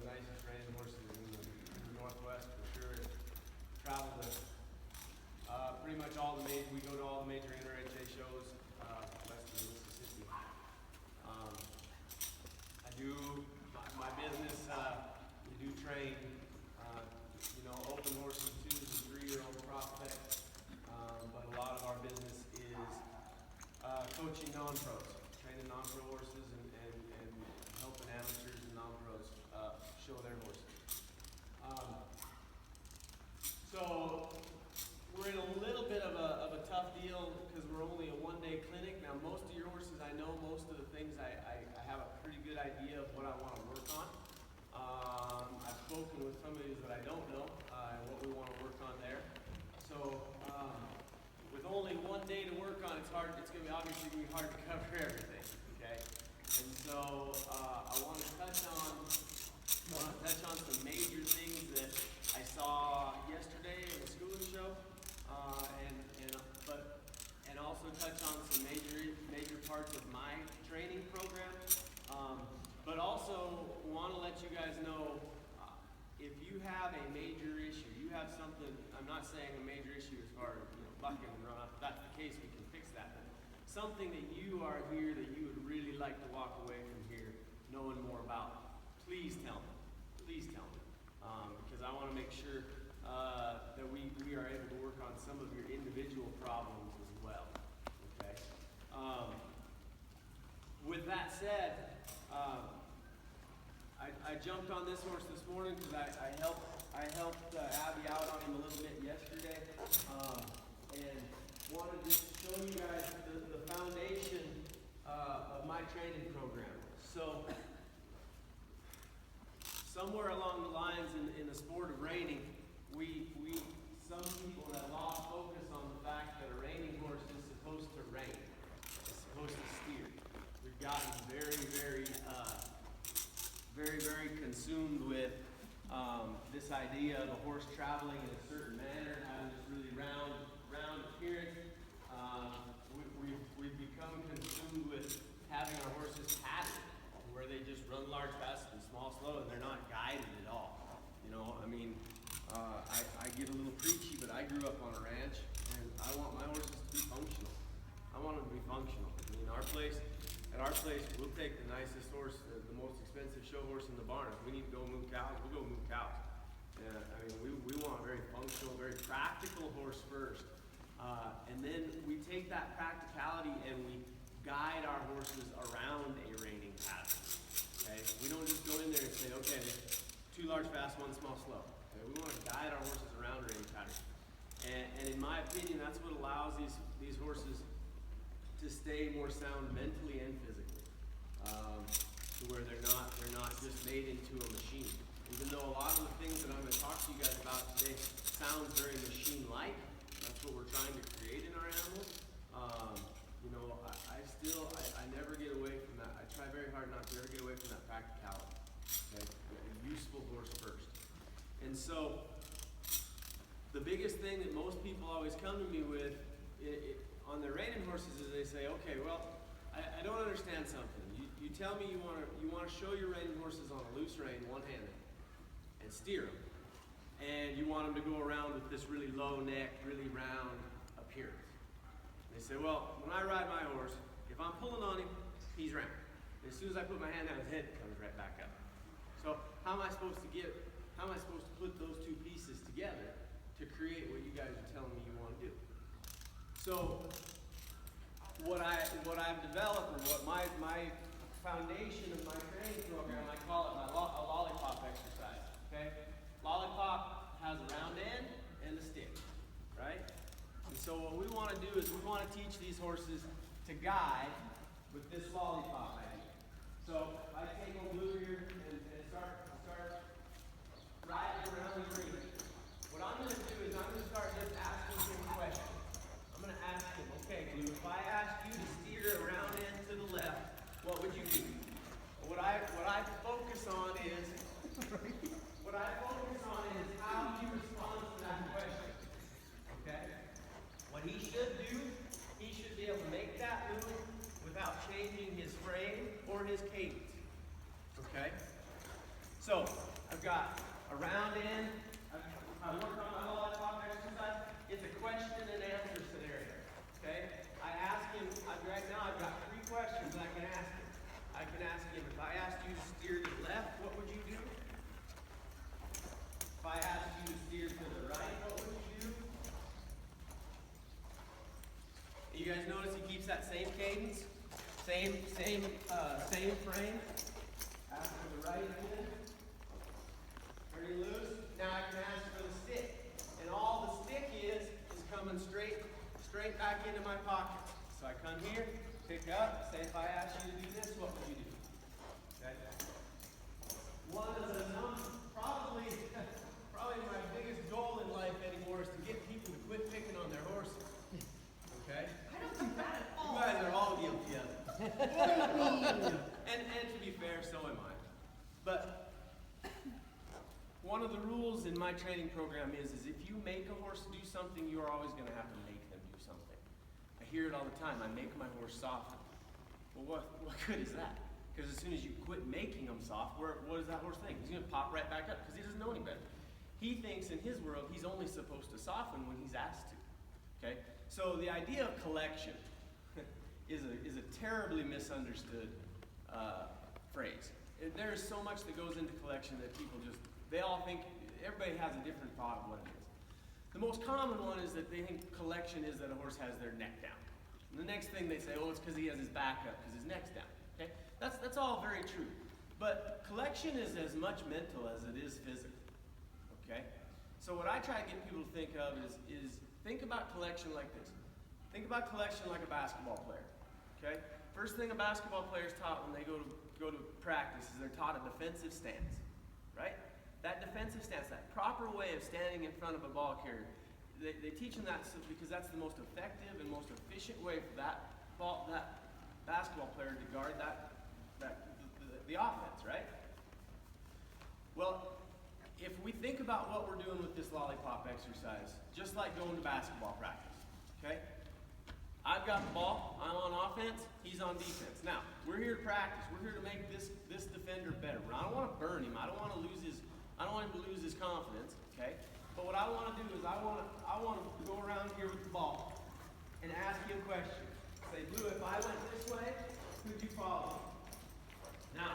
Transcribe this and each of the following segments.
the nicest reining horses in the Northwest for sure. Travel to pretty much all the major. We go to all the major NRHA shows west of the Mississippi. I do my business. We do train, open horses, 2 and 3-year-old prospects. But a lot of our business is coaching non-pros, training non-pro horses, and helping amateurs and non-pros show their horses. So we're in a little bit of a tough deal because we're only a one-day clinic. Now, most of your horses, I know most of the things. I have a pretty good idea of what I want to work on. I've spoken with some of these that I don't know and what we want to work on there. So with only one day to work on, it's going to be obviously going to be hard to cover everything. Okay, and so I want to touch on some major things that I saw yesterday in the schooling show, and also touch on some major parts of my training program. But also want to let you guys know, if you have a major issue, you have something. I'm not saying a major issue as far as bucking and run up. If that's the case, we can fix that. But something that you are here that you would really like to walk away from here knowing more about, please tell me. Please tell me, because I want to make sure that we are able to work on some of your individual problems as well. Okay. With that said, I jumped on this horse this morning because I helped Abby out on him a little bit yesterday, and wanted to show you guys the foundation of my training program. So somewhere along the lines in the sport of reining, some people have lost focus on the fact that a reining horse is supposed to rein. It's supposed to steer. We've gotten very consumed with this idea of a horse traveling in a certain manner, having this really round appearance. We've become consumed with having our horses padded, where they just run large, fast, and small, slow, and they're not guided at all. I get a little preachy, but I grew up on a ranch, and I want my horses to be functional. I want them to be functional. At our place, we'll take the nicest horse, the most expensive show horse in the barn. If we need to go move cows, we'll go move cows. We want a very functional, very practical horse first. And then we take that practicality and we guide our horses around a reining pattern. Okay? We don't just go in there and say, okay, 2 large, fast, 1 small, slow. Okay? We want to guide our horses around a reining pattern. And in my opinion, that's what allows these horses to stay more sound mentally and physically, to where they're not just made into a machine. Even though a lot of the things that I'm going to talk to you guys about today sounds very machine-like, that's what we're trying to create in our animals. I never get away from that. I try very hard not to ever get away from that practicality. Okay, a useful horse first. And so, the biggest thing that most people always come to me with on their reining horses is they say, okay, well, I don't understand something. You tell me you want to show your reining horses on a loose rein, one-handed, and steer them, and you want them to go around with this really low neck, really round appearance. They say, well, when I ride my horse, if I'm pulling on him, he's round. And as soon as I put my hand on his head, it comes right back up. So how am I supposed to put those two pieces together to create what you guys are telling me you want to do? So what I've developed, or what my foundation of my training program, I call it a lollipop exercise. Okay, lollipop has a round end and a stick, right? And so what we want to do is we want to teach these horses to guide with this lollipop idea. So I take old Blue here and start riding around the green. What I'm going to do is I'm going to start just asking him questions. I'm going to ask him, okay, Blue, if I asked you to steer around in to the left, what would you do? What I focus on is how he responds to that question. Okay? What he should do, he should be able to make that move without changing his frame or his cadence. Okay? So, got a round in. I worked on my lollipop exercise. It's a question and answer scenario. Okay? Right now I've got 3 questions I can ask him. I can ask him, if I asked you to steer to the left, what would you do? If I asked you to steer to the right, what would you do? You guys notice he keeps that same cadence? Same frame. Ask for the right again. Turning loose. Now I can ask for the stick. And all the stick is coming straight back into my pocket. So I come here, pick up, say if I asked you to do this, what would you do? Okay? One of the probably my biggest goal in life anymore is to get people to quit picking on their horses. Okay? I don't do that at all. You guys are all guilty of it. and to be fair, so am I. But one of the rules in my training program is if you make a horse do something, you are always going to have to make them do something. I hear it all the time. I make my horse soft. Well, what good is that? Because as soon as you quit making them soft, what does that horse think? He's going to pop right back up because he doesn't know any better. He thinks in his world he's only supposed to soften when he's asked to. Okay? So the idea of collection is a terribly misunderstood phrase. There is so much that goes into collection that people they all think, everybody has a different thought of what it is. The most common one is that they think collection is that a horse has their neck down. And the next thing they say, oh, it's because he has his back up, because his neck's down. Okay? That's all very true. But collection is as much mental as it is physical. Okay? So what I try to get people to think of is think about collection like this. Think about collection like a basketball player. Okay? First thing a basketball player is taught when they go to practice is they're taught a defensive stance. Right? That defensive stance, that proper way of standing in front of a ball carrier, they teach them that because that's the most effective and most efficient way for that basketball player to guard the offense, right? Well, if we think about what we're doing with this lollipop exercise, just like going to basketball practice, okay? I've got the ball, I'm on offense, he's on defense. Now, we're here to practice, we're here to make this defender better. I don't want to burn him, I don't want him to lose his confidence, okay? But what I want to do is I want to go around here with the ball and ask him questions. Say, Blue, if I went this way, could you follow me? Now,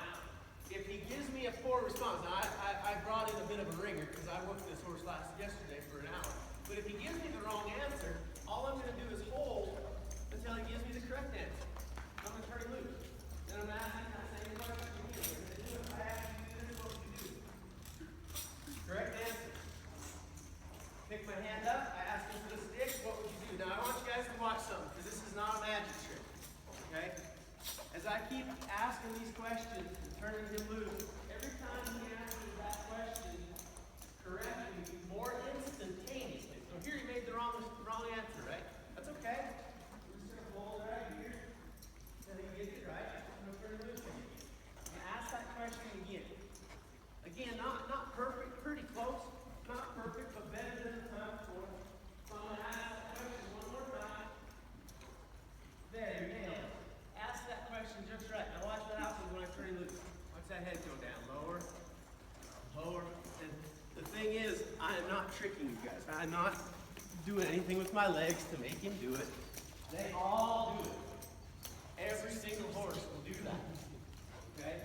if he gives me a poor response, now I brought in a bit of a ringer because I worked this horse yesterday for an hour. But if he gives me the wrong answer, all I'm going to do is hold until he gives me the correct answer. I'm going to turn him loose. Then I'm going to ask him that same question again. If I ask you to do this, what would you do? Correct answer. Pick my hand up, I ask him for the stick, what would you do? Now I want you guys to watch something, because this is not a magic trick. Okay? As I keep asking these questions and turning him loose, every time he answers that question correctly, more instantaneously. So here he made the wrong answer, right? That's okay. We're just going to hold right here until he gets it right. I'm going to turn him loose again. I'm going to ask that question again. Again, not perfect, pretty close. Not perfect, but better than the time before. So I'm going to ask that question one more time. There, you nailed it. Ask that question just right. Now watch what happens when I turn loose. Watch that head go down. Lower, lower. And the thing is, I am not tricking you guys. I'm not doing anything with my legs to make him do it. They all do it. Every single horse will do that. Okay?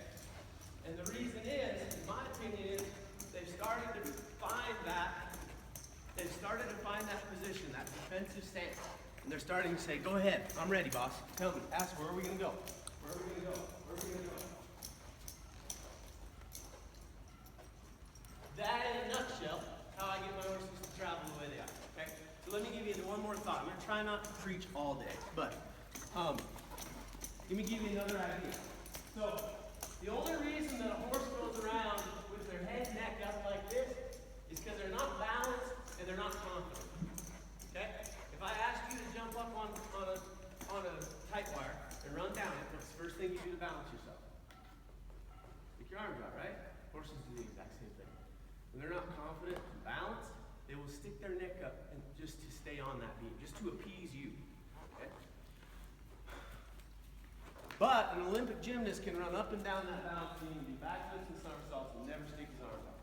And the reason is, in my opinion, is they've started to find that position, that defensive stance. And they're starting to say, go ahead, I'm ready, boss. Tell me, ask where are we going to go? Where are we going to go? Where are we going to go? That, in a nutshell, how I get my horses to travel the way they are. Okay? So let me give you one more thought. I'm going to try not to preach all day, but let me give you another idea. So, the only reason that a horse goes around with their head and neck up like this is because they're not balanced and they're not confident. Okay? If I asked you to jump up on a tight wire and run down it, what's the first thing you do to balance yourself? Stick your arms out, right? Horses do the exact same thing. When they're not confident and balanced, they will stick their neck up and just to stay on that beam, just to appease you. Okay? But an Olympic gymnast can run up and down that balance beam and do backflips and somersaults and never stick his arms out.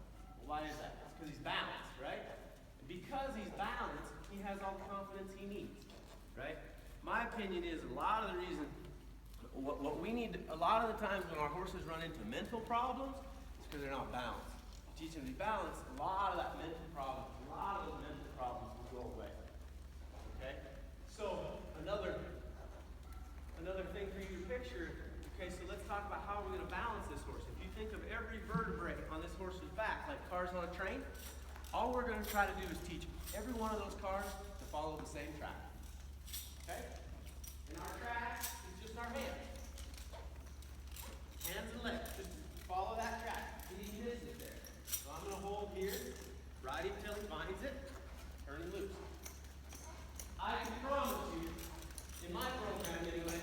Why is that? It's because he's balanced, right? And because he's balanced, he has all the confidence he needs, right? My opinion is a lot of the reason, what we need, a lot of the times when our horses run into mental problems, it's because they're not balanced. If you teach them to be balanced, a lot of that mental problem, a lot of those mental problems will go away. Okay? So another thing for you to picture, okay, so let's talk about how we're going to balance this horse. If you think of every vertebrae on this horse's back, like cars on a train, all we're going to try to do is teach every one of those cars to follow the same track. Okay? And our track is just our hands. Hands and legs. Just follow that track. He misses there. So I'm going to hold here, ride him till he finds it, turn him loose. I can promise you, in my program anyway,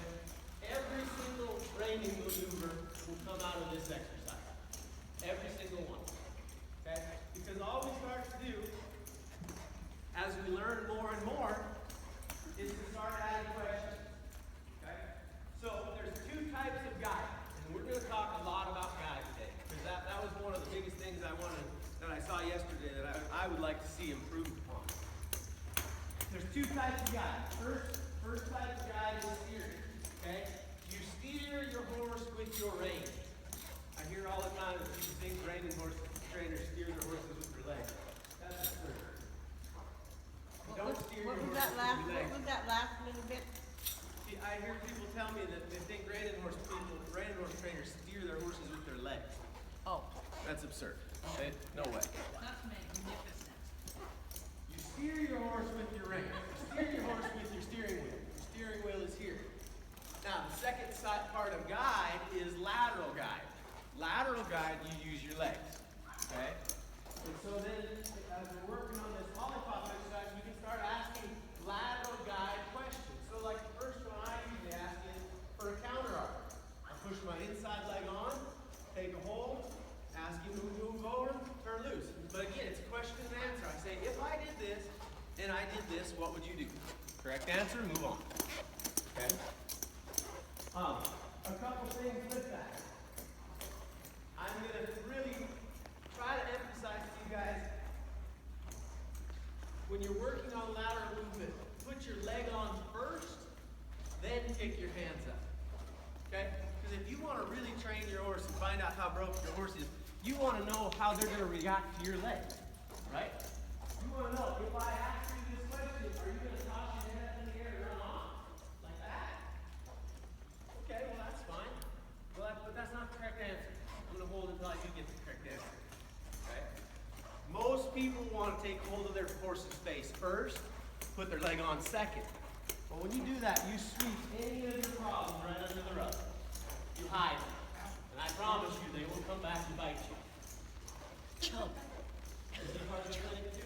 every single reining maneuver will come out of this exercise. Every single one. Okay? Because all we start to do, as we learn more and more, is to start adding questions. Okay? So there's two types of guide. And we're going to talk a lot about guide today. Because that was one of the biggest things that I saw yesterday that I would like to see improved upon. There's two types of guide. First type of guide is steering. Okay? You steer your horse with your rein. I hear all the time that people think reining horse trainers steer their horses with their legs. That's absurd. Don't steer your horse with your legs. What was that last little bit? See, I hear people tell me that they think reining horse trainers steer their horses with their legs. Oh. That's absurd. Okay? No way. That's magnificent. You steer your horse with your rein. You steer your horse with your steering wheel. Your steering wheel is here. Now, the second side part of guide is lateral guide. Lateral guide, you use your legs. Okay? And so then, as we're working on this lollipop exercise, you can start asking lateral guide questions. So like the first one I usually ask is for a counter arc. I push my inside leg on, take a hold, ask him to move over, turn loose. But again, it's a question and answer. I say, if I did this and I did this, what would you do? Correct answer, move on. Okay? A couple things with that. I'm going to really try to emphasize to you guys, when you're working on lateral movement, put your leg on first, then kick your hands up. Okay? Because if you want to really train your horse and find out how broke your horse is, you want to know how they're going to react to your leg. Right? You want to know, if I ask you this question, are you going to toss your head up in the air and run off? Like that? Okay, well that's fine. But that's not the correct answer. I'm going to hold until I do get the correct answer. Okay? Most people want to take hold of their horse's face first, put their leg on second. But when you do that, you sweep any of your problems right under the rug. You hide them. And I promise you, they will come back and bite you. Chub. Is he part of the clinic too?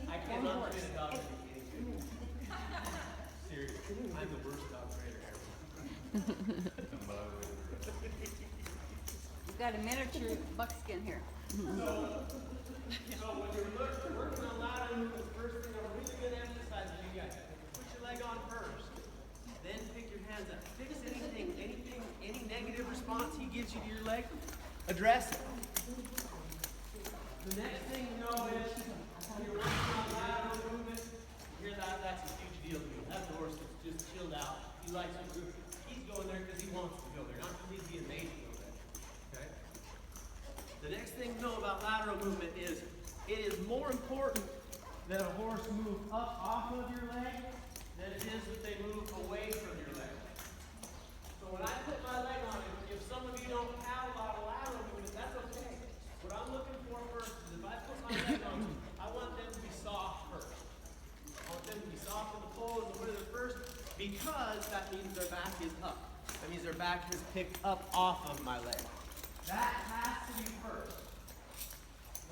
I cannot train a dog to be anything. Seriously, I'm the worst dog trainer ever. We've got a miniature buckskin here. So when you're working on lateral movement, the first thing I'm really going to emphasize with you guys, put your leg on first, then pick your hands up. Fix any negative response he gives you to your leg, address it. The next thing you know is, when you're working on lateral movement, you hear that's a huge deal to me. That's a horse that's just chilled out. He likes to do it. He's going there because he wants to go there, not because he's being made to go there. Okay? The next thing to know about lateral movement is, it is more important that a horse move up off of your leg than it is that they move away from your leg. So when I put my leg on him, if some of you don't have a lot of lateral movement, that's okay. What I'm looking for first is if I put my leg on them, I want them to be soft first. I want them to be soft in the pole and the wither first, because that means their back is up. That means their back is picked up off of my leg. That has to be first.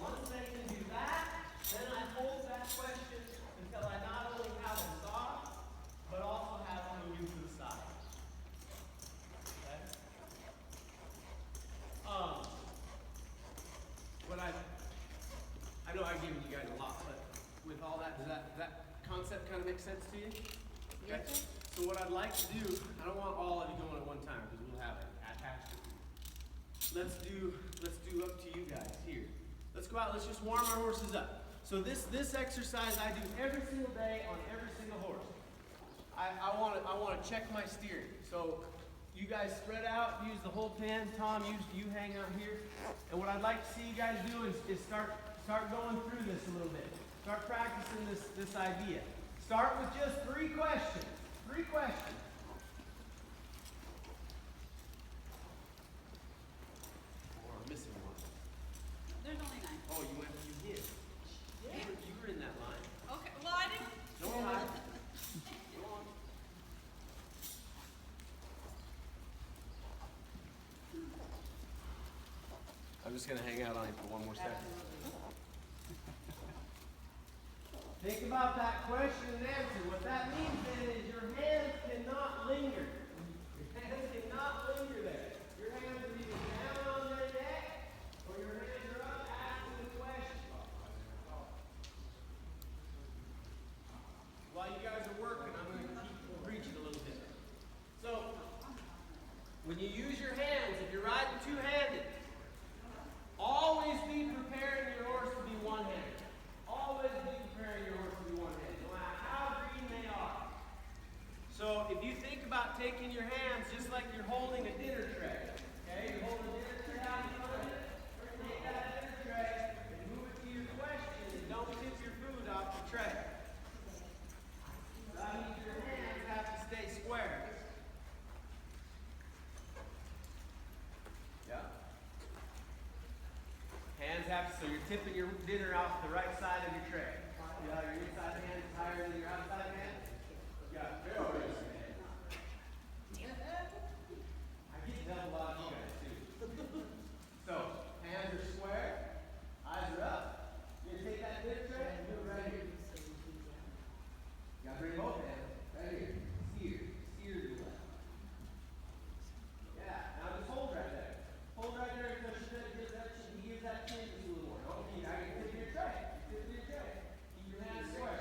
Once they can do that, then I hold that question until I not only have them soft, but also have them moving to the side. Okay? What I know I've given you guys a lot, but with all that, does that concept kind of make sense to you? Okay? Yes, sir. So what I'd like to do, I don't want all of you going at one time because we'll have it attached to you. Let's do up to you guys here. Let's go out, let's just warm our horses up. So this exercise I do every single day on every single horse. I wanna check my steering. So you guys spread out, use the whole pen. Tom, you hang out here. And what I'd like to see you guys do is start going through this a little bit. Start practicing this idea. Start with just 3 questions. 3 questions. Oh, I'm missing one. There's only 9. Oh, you did. Yeah. You were in that line. Okay, well, I didn't. No time. Go on. I'm just gonna hang out on it for one more second. Think about that question and answer. What that means then is your hands cannot linger. Your hands cannot linger there. Your hands are either down on their neck or your hands are up asking the question. While you guys are working, I'm going to keep preaching a little bit. So, when you use your hands, if you're riding two-handed, always be preparing your horse to be one-handed. Always be preparing your horse to be one-handed, no matter how green they are. So if you think about taking your hands just like you're holding a dinner tray, okay? You're holding a dinner tray out in front of you. Take that dinner tray and move it to your question and don't tip your food off the tray. That means your hands have to stay square. Yeah? Hands have to, so you're tipping your dinner off the right side of your tray. Yeah, your inside hand is higher than your outside hand. Yeah, there it is. I get double out of you guys too. So, hands are square, eyes are up. You're gonna take that dinner tray and do it right here. You gotta bring both hands right here. Steer to the left. Yeah, now just hold right there. Hold right there until she gives that chin just a little more. Okay, I can tip your tray. Tip your tray. Keep your hands square.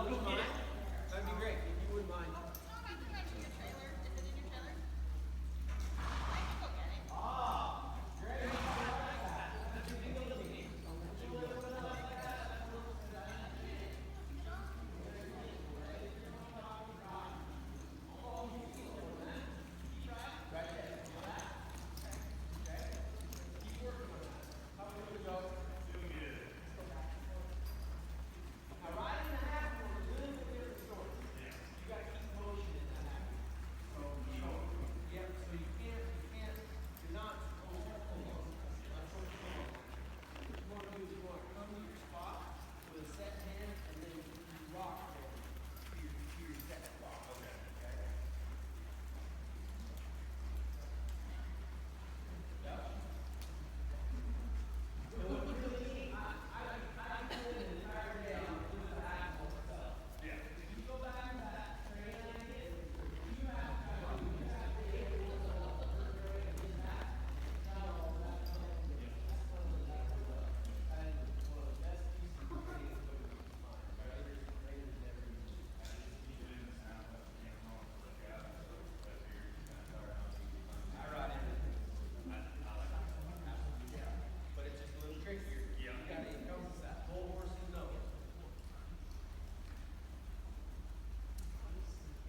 Would you mind? That'd be great, if you wouldn't mind.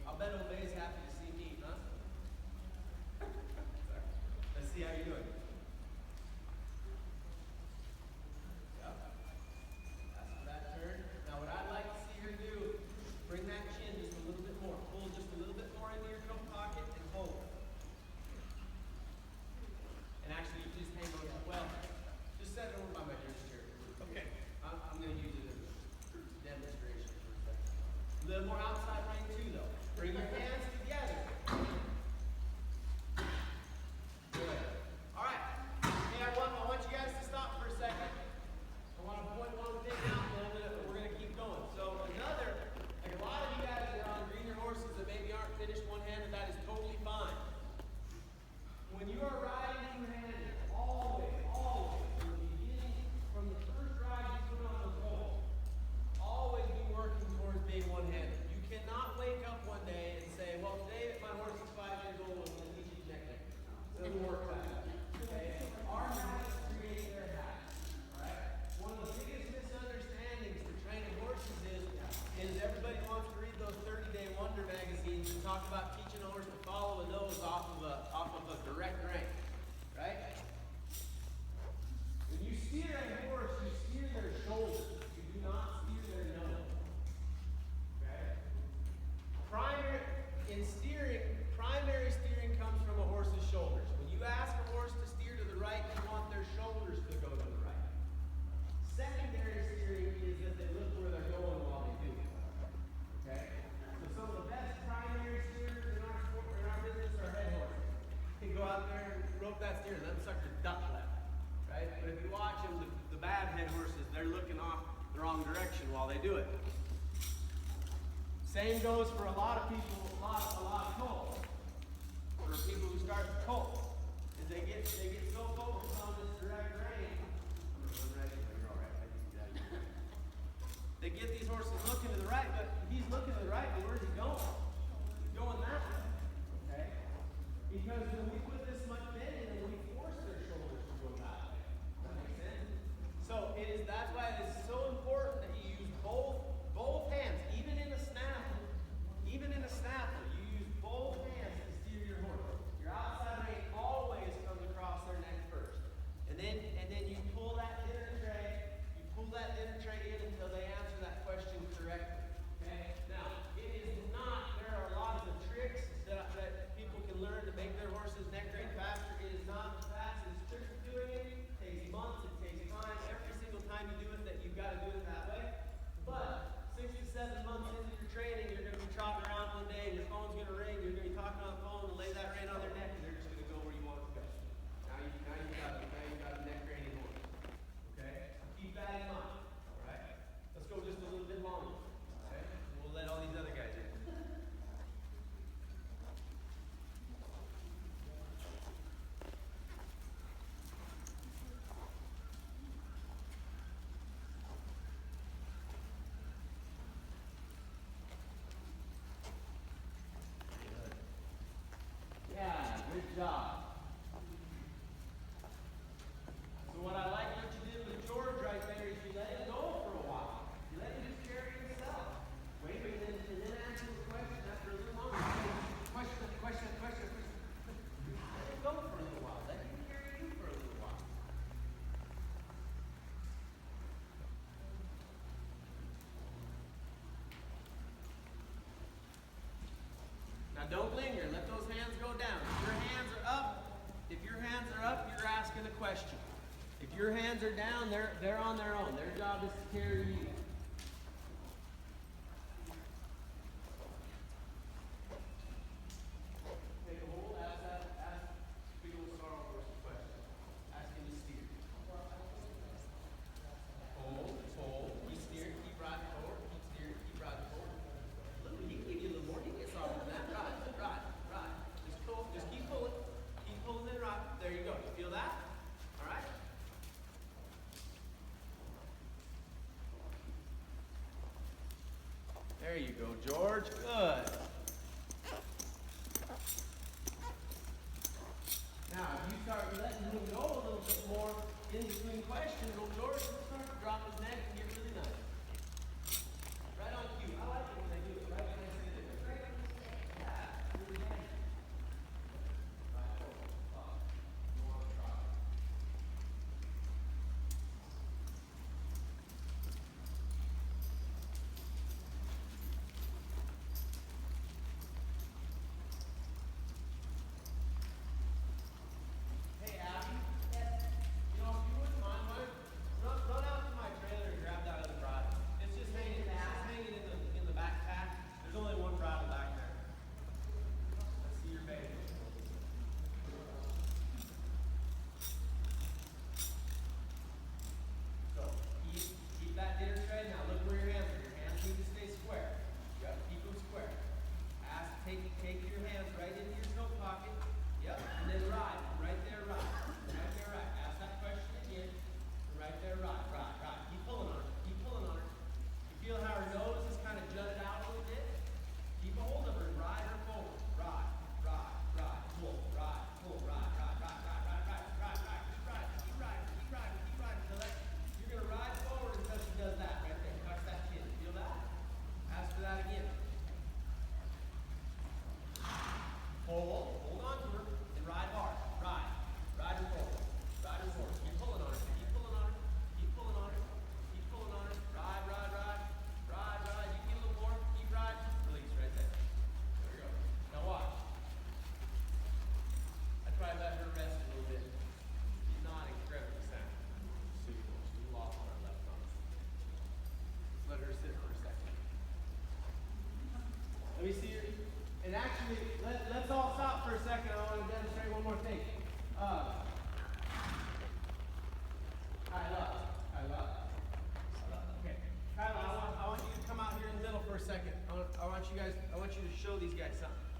I bet Obey's happy to see me, huh? Let's see how you're doing. Yep. That's for that turn. Now what I'd like to see her do, bring that chin just a little bit more. Pull just a little bit more into your coat pocket and hold. And actually, you just hang on as well. Just set it over by my desk chair. Okay. I'm going to use it as a demonstration for a second. A little more outside rein too, though. Bring your hands together. Good. All right. Hey, I want you guys to stop for a second. I want to point one thing out, and then we're going to keep going. So another, like a lot of you guys that are on greener horses that maybe aren't finished one-handed, that is totally fine. When you are riding two-handed, always, from the beginning, from the first ride you put on the pole, always be working towards being one-handed. You cannot wake up one day and say, well, today my horse is 5 years old, I'm going to teach you neck. It doesn't work like that. Okay? Our habits create their habits. Alright? One of the biggest misunderstandings for training horses is everybody wants to read those 30-day wonder magazines and talk about teaching a horse to follow a nose off of a direct rein. Right? When you steer a horse, you steer their shoulders. You do not steer their nose. Okay? Primary steering comes from a horse's shoulders. When you ask a horse to steer to the right, you want their shoulders to go to the right. Secondary steering is that they look where they're going while they do it. Okay? So some of the best primary steers in our business are head horses. They go out there and rope that steer, and them suckers duck left. Right? But if you watch them, the bad head horses, they're looking off the wrong direction while they do it. Same goes for a lot of people, a lot of colts. For people who start the colt, is they get so focused on this direct rein. You're all right. They get these horses looking to the right, but he's looking to the right, but where's he going? He's going that way. Okay? Because when we put this much bend in them, we force their shoulders to go that way. Does that make sense? So that's why it is so important that you use both hands, even in a snaffle. Even in a snaffle, you use both hands to steer your horse. Your outside rein always comes across their neck first. And then you pull that dinner tray, in until they answer that question correctly. Okay? Now, there are lots of tricks that people can learn to make their horses neck rein faster. It is job. So what I like what you did with George right there is you let him go for a while. You let him just carry himself. Wait a minute, and then answer the question after a little longer. Question. Let him go for a little while. Let him carry you for a little while. Now don't linger. Let those hands go down. If your hands are up, you're asking a question. If your hands are down, they're on their own. Their job is to carry you. Take a hold. Ask big old sorrow horse a question. Ask him to steer. Hold. Keep steering. Keep riding forward. Keep steering. Keep riding forward. Look, he can give you a little more. He gets off on that. Ride. Just pull. Just keep pulling. Keep pulling and ride. There you go. You feel that? All right. There you go, George. Good. Now, if you start letting him go a little bit more in between questions, old George will start to drop his neck and get really nice. Right on cue. I like it when they do it. Right when I say it. Yeah, really nice. Right forward. Up. Go on the trot. Hey, Abby. Yes. You know, if you wouldn't mind, run out to my trailer and grab that other bridle. It's just hanging in the backpack. There's only one bridle back there. Let's see your baby. So keep that dinner tray. Now look where your hands are. Your hands need to stay square. You have to keep them square. Take your hands right into your coat pocket. Yep. And then ride. Right there, ride. Right there, ride. Ask that question again. Right there, ride. Keep pulling on her. Keep pulling on her. You feel how her nose is kind of jutted out a little bit? Keep a hold of her and ride her forward. Ride. Pull. Ride. Pull. Ride. Keep riding. Till that, you're going to ride forward until she does that right there. Touch that chin. Feel that? Ask for that again. Hold on to her, and ride hard. Ride her forward. Keep pulling on her. Keep pulling on her. Ride. You get a little more. Keep riding. Release right there. There we go. Now watch. I try to let her rest a little bit. She's not incredibly sound. She's a little off on her left arm. Let her sit for a second. Let me see her. And actually, let's all stop for a second. I want to demonstrate one more thing. Kyla. Okay. Kyla, I want you to come out here in the middle for a second. I want you to show these guys something.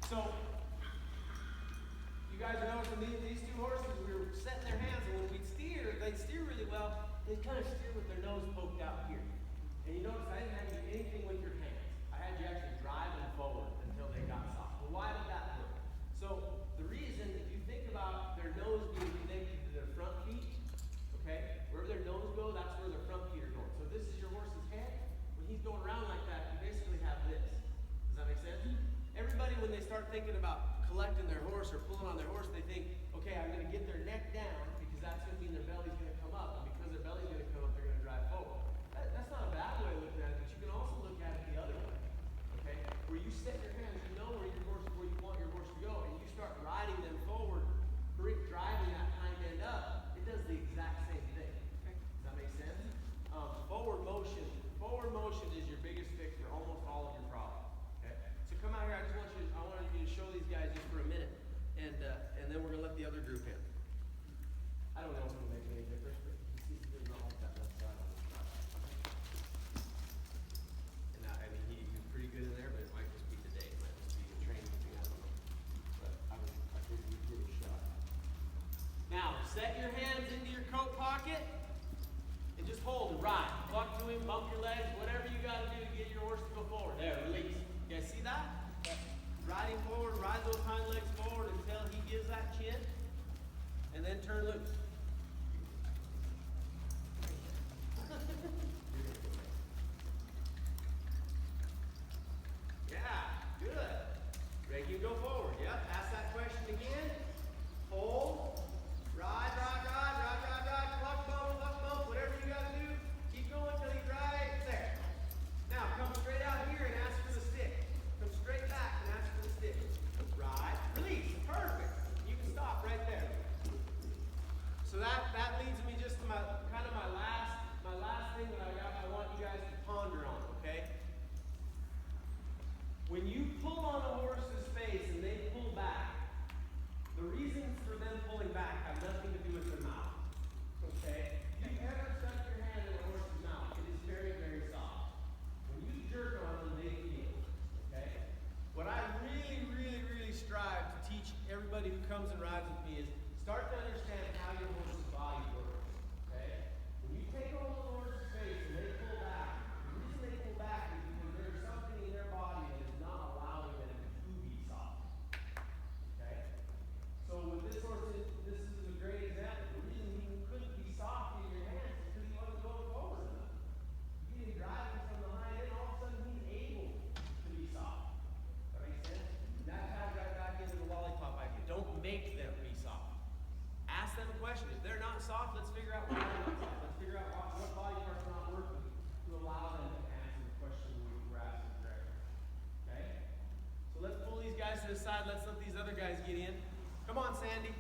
So, you guys are noticing these two horses, we were setting their hands, and when we'd steer, they'd steer really well. They'd kind of steer with their nose poked out here. And you notice I didn't have you do anything with your hands. I had you actually drive them forward until they got soft. Well, why did that work? So the reason, if you think about their nose being connected to their front feet, okay, wherever their nose goes, that's where their front feet are going. So this is your horse's head. When he's going around like that, you basically have this. Does that make sense? Everybody, when they start thinking about collecting their horse or pulling on their horse, they think, okay, I'm going to get their neck down because that's going to mean their belly's going to come up. And because their belly's going to come up, they're going to drive forward. That's not a bad way of looking at it, but you can also look at it the other way. Okay? Where you set your hands, you know where you want your horse to go, and you start riding them forward, driving that hind end up, it does the exact same thing. Okay? Does that make sense? Forward motion is your biggest fix for almost all of your problems. Okay? So come out here, I wanted you to show these guys just for a minute, and then we're gonna let the other group in. I don't know if it'll make any difference, but you see, there's not like that left side on this side. And I mean, he was pretty good in there, but it might just be today. It might just be a training thing. I don't know. But I figured we'd give it a shot. Now, set your hands into your coat pocket and just hold it. Ride. Buck to him, bump your legs, whatever you got to do to get your horse to go forward. There, release. You guys see that? Ride him forward, ride those hind legs forward until he gives that chin, and then turn loose. Yeah, good. Ready to go forward. Yep, ask that question again. Hold. Ride, cluck bump, whatever you gotta do. Keep going till he's right there. Now, come straight out here and ask for the stick. Come straight back and ask for the stick. Ride, release, perfect. You can stop right there. So that leads me just to my last thing that I want you guys to ponder on, okay? When you pull on a horse's face and they pull back, the reasons for them pulling back have nothing to do with their mouth. Okay? If you've ever stuck your hand in a horse's mouth, it is very, very soft. When you jerk on them, they feel. Okay? What I really strive to teach everybody who comes and rides with me is start to understand how your horse's body works. Okay? When you take hold of the horse's face and they pull back, the reason they pull back is because there's something in their body that is not allowing them to be soft. Okay? So with this horse, this is a great example. The reason he couldn't be soft in your hands is because he wasn't going forward enough. You get him driving from behind in, all of a sudden he's able to be soft. That makes sense? And that ties right back into the lollipop idea. Don't make them be soft. Ask them a question. If they're not soft, let's figure out why they're not soft. Let's figure out what body part's not working to allow them to answer the question we're asking correctly. Okay? So let's pull these guys to the side. Let's let these other guys get in. Come on, Sandy.